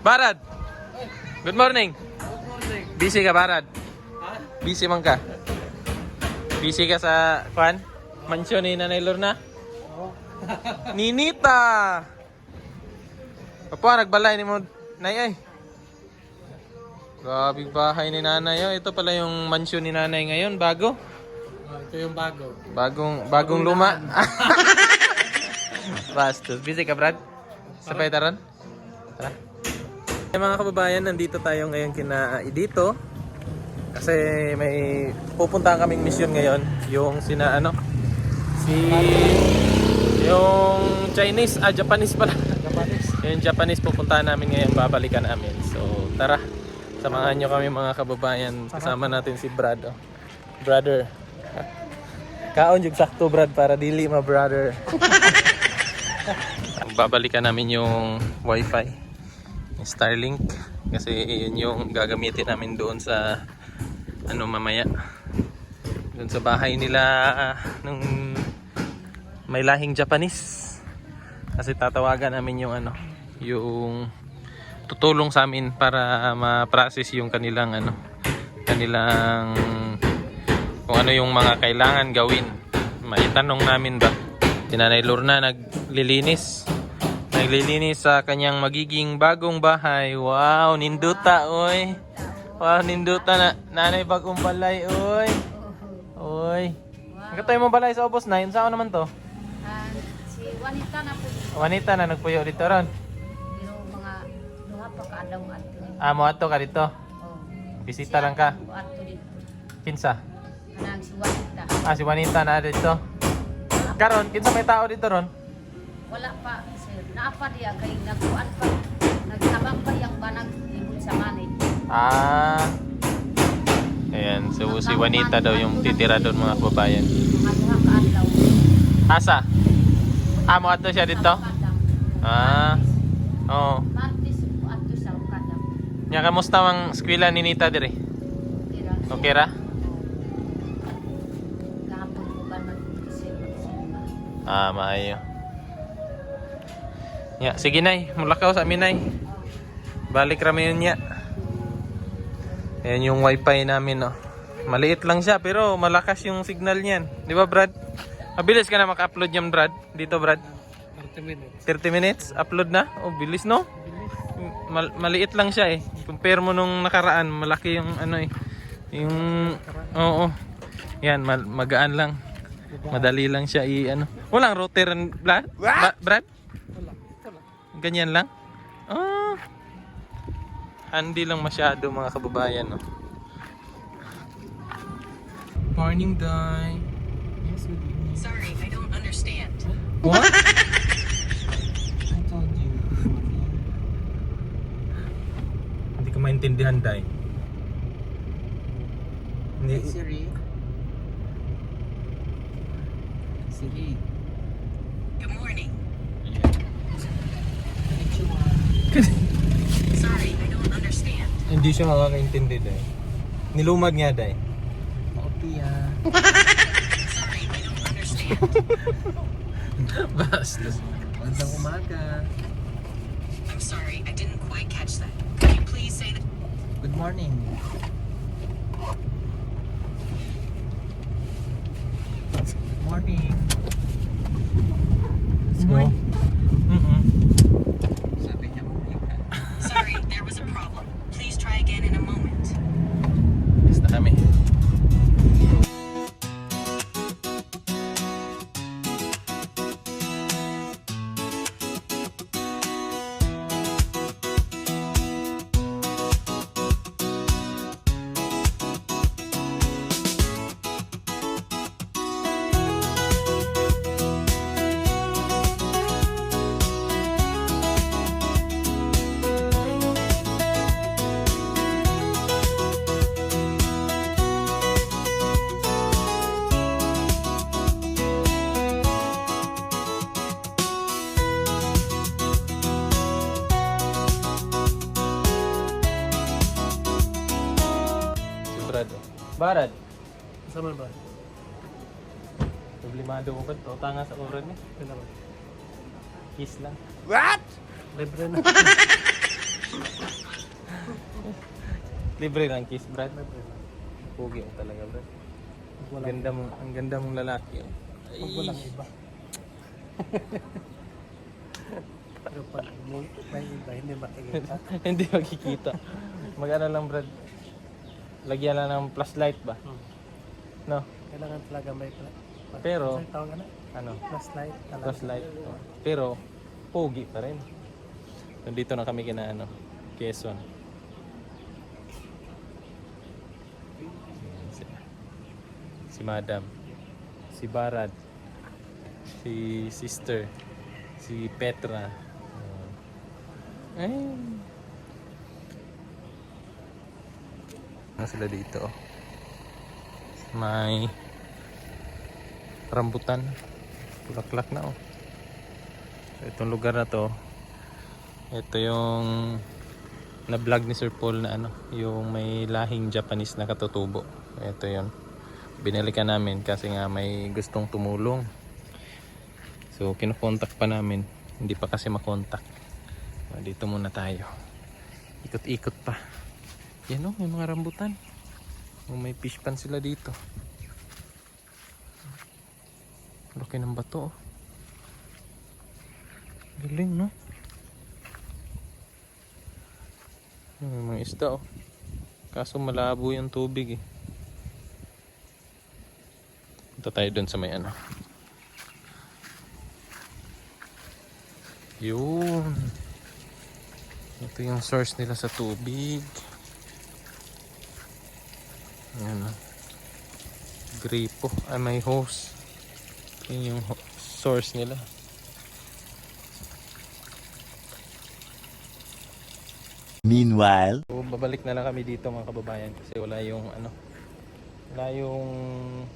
Barad! Good morning! Good morning. Busy ka, Barad? Ha? Busy man ka? Busy ka sa, kwan? Mansyon ni Nanay Lorna? Oo. Ninita! Papa, nagbalay ni mo, Nay ay. Grabe bahay ni Nanay. Oh. Ito pala yung mansyon ni Nanay ngayon, bago. Ito yung bago. Bagong luma. Bastos. Busy ka, Brad? Sabay taron? Tara. Hey, mga kababayan, nandito tayo ngayon kina Idito. Kasi may pupuntahan kaming mission ngayon. Yung yung Chinese, Japanese pala. Japanese. Yung Japanese pupuntahan namin ngayon, babalikan namin. So, tara. Samahan nyo kami mga kababayan. Kasama natin si Brad. Oh. Brother. Kaon yung sakto, Brad, para dili ma brother. Babalikan namin yung wifi, yung Starlink, kasi yun yung gagamitin namin doon sa mamaya doon sa bahay nila nung may lahing Japanese, kasi tatawagan namin yung yung tutulong sa amin para ma-process yung kanilang kung ano yung mga kailangan gawin. Maitanong namin ba si Nanay Lorna naglilinis sa kanyang magiging bagong bahay. Wow, ninduta oy. Wow, ninduta na nanay bagong balay oy. Oy. Ang katoy mo balay sa ubos na, saan naman to? Si Juanita na po. Juanita na nagpuyo dito ron. Pero mga duha pa ka adlaw ato. Mo ato ka dito. Oh. Bisita lang ka. Ato dito. Kinsa? Kanang si Juanita. Si Juanita na dito. Karon, kinsa may tao dito ron? Wala pa sir. Naapa diya kay nagkuan pa. Nagtabang pa yang banag libot sa manay. Ayan, so si Juanita daw yung titira doon mga kababayan. Mga duha ka adlaw. Asa? Mo ato siya dito? Oo. Martes ato sa kadam. Nya kamusta mang eskwela ni Nita dire? Tira. Okay ra? Gahapon ko ba nag-isip. Maayo. Nya, sige nay, mulakaw sa amin nay. Balik rami yun nya. Ayan yung wifi namin, oh. Maliit lang siya pero malakas yung signal niyan. Di ba, Brad? Mabilis ka na maka-upload niyan, Brad. Dito, Brad. 30 minutes. 30 minutes, upload na. Oh, bilis, no? Maliit lang siya, eh. Compare mo nung nakaraan, malaki yung yung oo. Yan, magaan lang. Madali lang siya Walang router, Brad? Brad? Wala. Ganyan lang? Handy lang masyado mga kababayan, no? Morning, Day. Yes, we do. Sorry, I don't understand. What? I told you. Hindi ko maintindihan, Day. Hindi. Siri. Siri. Good morning. Konnichiwa. Sorry, I don't understand. Hindi siya makakaintindi, Day. Nilumag niya, Day. Maopia. Sorry, I don't understand. Bastos. Magandang umaga. I'm sorry, I didn't quite catch that. Can you please say that? Good morning. Good morning. Let's go. Sabi niya mamaya. Sorry, there was a problem. Please try again in a moment. Basta kami. Barad. Sama ba? Problemado ko ba? O tanga sa oran eh. Ito naman. Kiss lang. Libre na. Libre lang kiss, Brad. Pugi mo talaga, Brad. Ang ganda mong lalaki. Oh. Pag walang iba. Pero pag may iba, hindi makikita. Hindi makikita. Mag-ano lang, Brad. Lagyan lang ng flashlight ba? No? Kailangan talaga may Pero, Ano tawag na? ano? Flashlight. talaga. Flashlight. Oh. Pero, pogi pa rin. Nandito na kami kina ano, Quezon. Si Madam, si Barad, si Sister, si Petra. Ay. Sila dito. May rambutan. Bulaklak na oh. So, itong lugar na to, ito yung na-vlog ni Sir Paul na ano, yung may lahing Japanese na katutubo. Ito yun. Binalikan namin kasi nga may gustong tumulong. So kinukontak pa namin. Hindi pa kasi makontak. So, dito muna tayo. Ikot-ikot pa. Yan o, may mga rambutan. O, may fish pan sila dito. Laki ng bato oh. Galing no? May mga isda oh. Kaso malabo yung tubig eh. Punta tayo dun sa may ano. Yun. Ito yung source nila sa tubig. Ayan oh. Gripo. Ay may hose. Yun yung source nila. Meanwhile, So, babalik na lang kami dito mga kababayan kasi wala yung ano, wala yung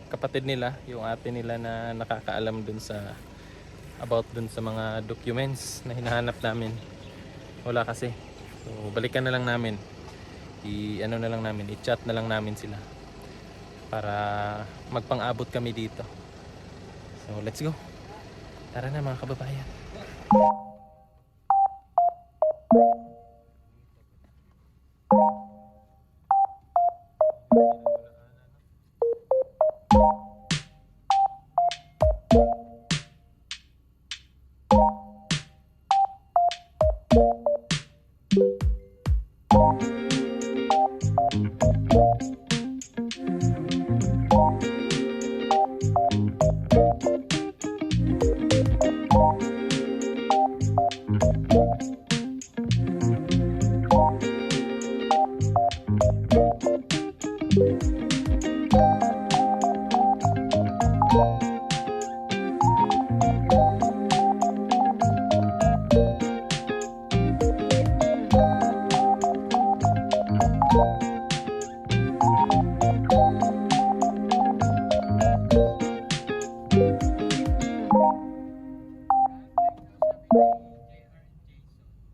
kapatid nila, yung ate nila na nakakaalam dun sa about dun sa mga documents na hinahanap namin. Wala kasi. So balikan na lang namin. I-ano na lang namin, i-chat na lang namin sila para magpang-abot kami dito. So let's go. Tara na mga kababayan.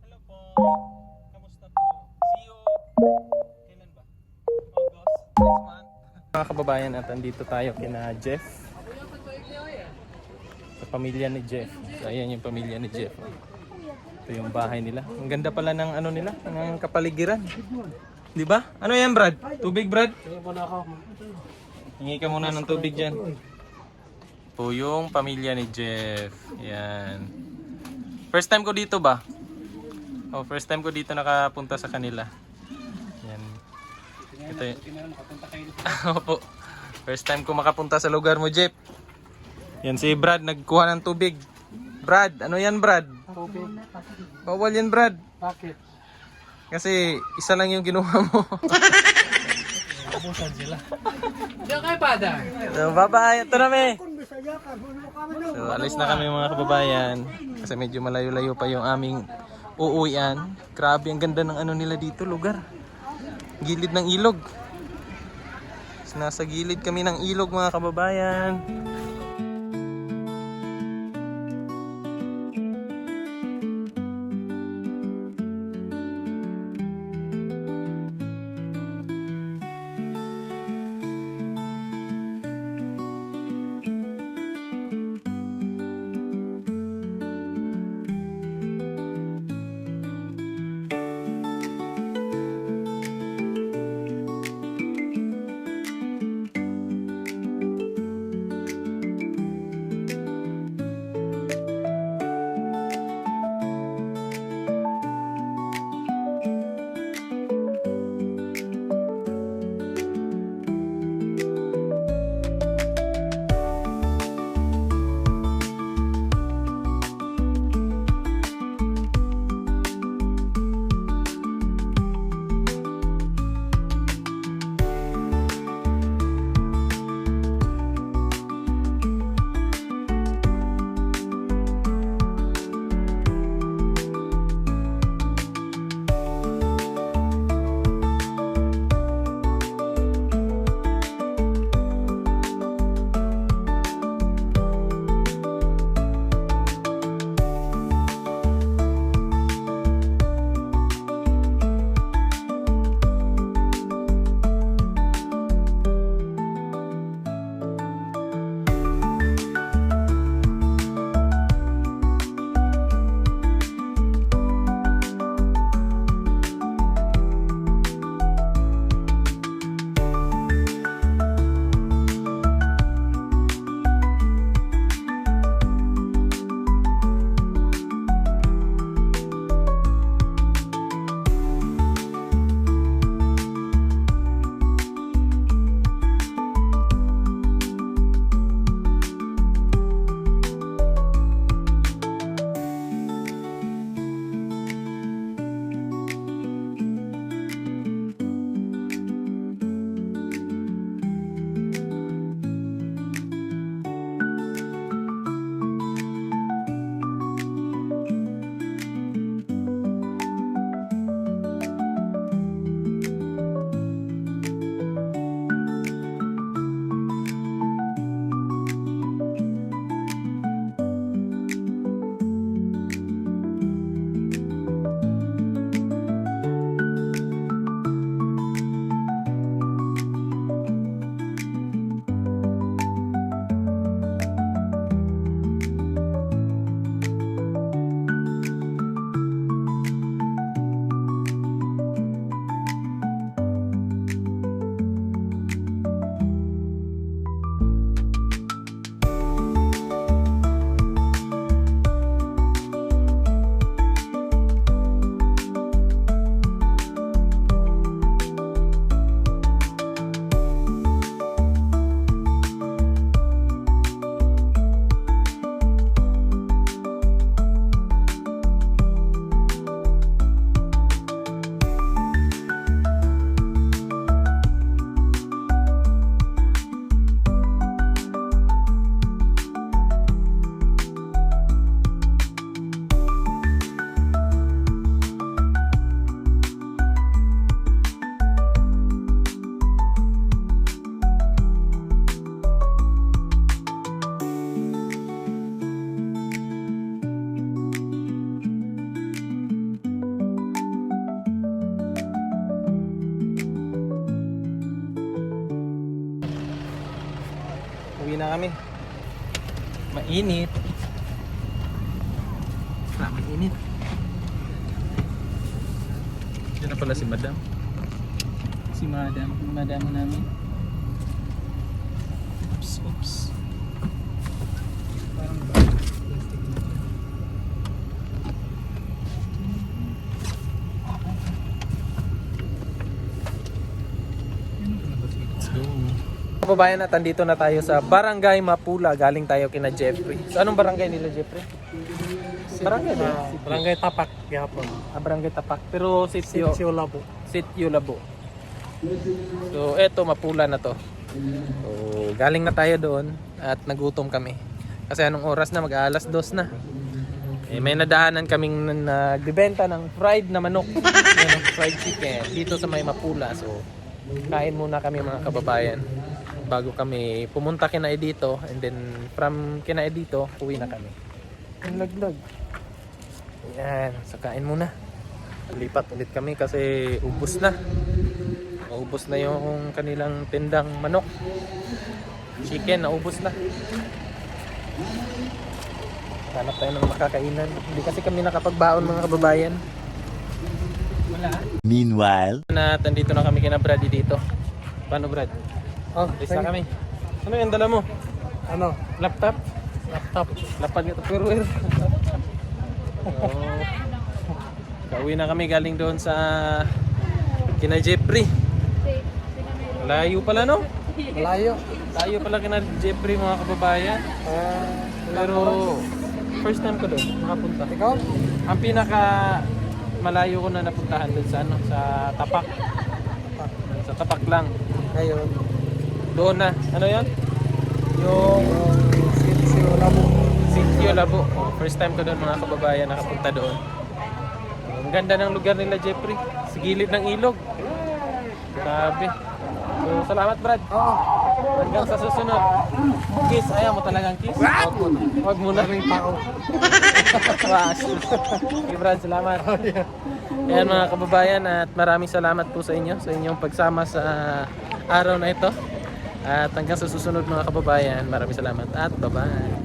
Hello po. Kamusta po? See you. Kailan ba? August? Next month? Mga kababayan, at andito tayo kina Jeff. Sa pamilya ni Jeff. So ayan yung pamilya ni Jeff. Ito yung bahay nila. Ang ganda pala ng ano nila, ng kapaligiran. Di ba? Ano yan, Brad? Tubig, Brad? Hingi ka muna ng tubig dyan. Po yung pamilya ni Jeff. Yan. First time ko dito ba? Oh, first time ko dito nakapunta sa kanila. Yan. Ito yun. Opo. First time ko makapunta sa lugar mo, Jeff. Yan si Brad, nagkuha ng tubig. Brad, ano yan, Brad? Bawal yan, Brad. Bakit? Kasi isa lang yung ginuha mo. Abusan sila. Diyan kayo, pada. So, bye-bye. Ito na, me. So, alis na kami mga kababayan. Kasi medyo malayo-layo pa yung aming uuwian. Grabe, ang ganda ng ano nila dito, lugar. Gilid ng ilog. So, nasa gilid kami ng ilog mga kababayan. Uwi na kami. Mainit. Mainit. Diyan na pala si Madam. Si Madam. Madam namin. Oops. Parang plastic na. Let's go. Kababayan, at andito na tayo sa Barangay Mapula. Galing tayo kina Jeffrey. So anong barangay nila, Jeffrey? Barangay ba? Barangay Tapak, Yapon. Barangay Tapak. Pero sitio Labo. Labo. So eto, Mapula na to. So galing na tayo doon at nagutom kami. Kasi anong oras na? Mag-alas 2 na. Eh, may nadaanan kaming nagbebenta ng fried na manok. Yan, fried chicken dito sa may Mapula. So kain muna kami mga kababayan bago kami pumunta kinae dito, and then from kinae dito uwi na kami. Ang laglag. Yan, so kain muna. Lipat ulit kami kasi ubos na. Ubos na yung kanilang tindang manok. Chicken, naubos na. Hanap tayo ng makakainan. Hindi kasi kami nakapagbaon mga kababayan. Meanwhile, Na nandito na kami kina Brady dito. Paano, Brad? Oh, Isa kami. Ano yung dala mo? Ano? Laptop? Laptop. Lapad nga ito. Pero kauwi na kami galing doon sa kina Jeffrey. Layo pala, no? Malayo. Layo pala kina Jeffrey mga kababayan. Pero first time ko doon nakapunta. Ikaw? Ang pinaka malayo ko na napuntahan doon sa ano, sa Tapak. Sa Tapak lang. Ngayon. Doon na. Ano 'yon? Yung Sitio Labo. Sitio Labo. Oh, first time ko doon mga kababayan nakapunta doon. Ang ganda ng lugar nila, Jeffrey. Sa gilid ng ilog. Grabe. So, salamat, Brad. Oo. Hanggang sa susunod. Kiss. Ayaw mo talagang kiss? Huwag mo na rin tao. Okay, Brad. Salamat. Ayan mga kababayan, at maraming salamat po sa inyo, sa inyong pagsama sa araw na ito. At hanggang sa susunod mga kababayan, maraming salamat at bye-bye.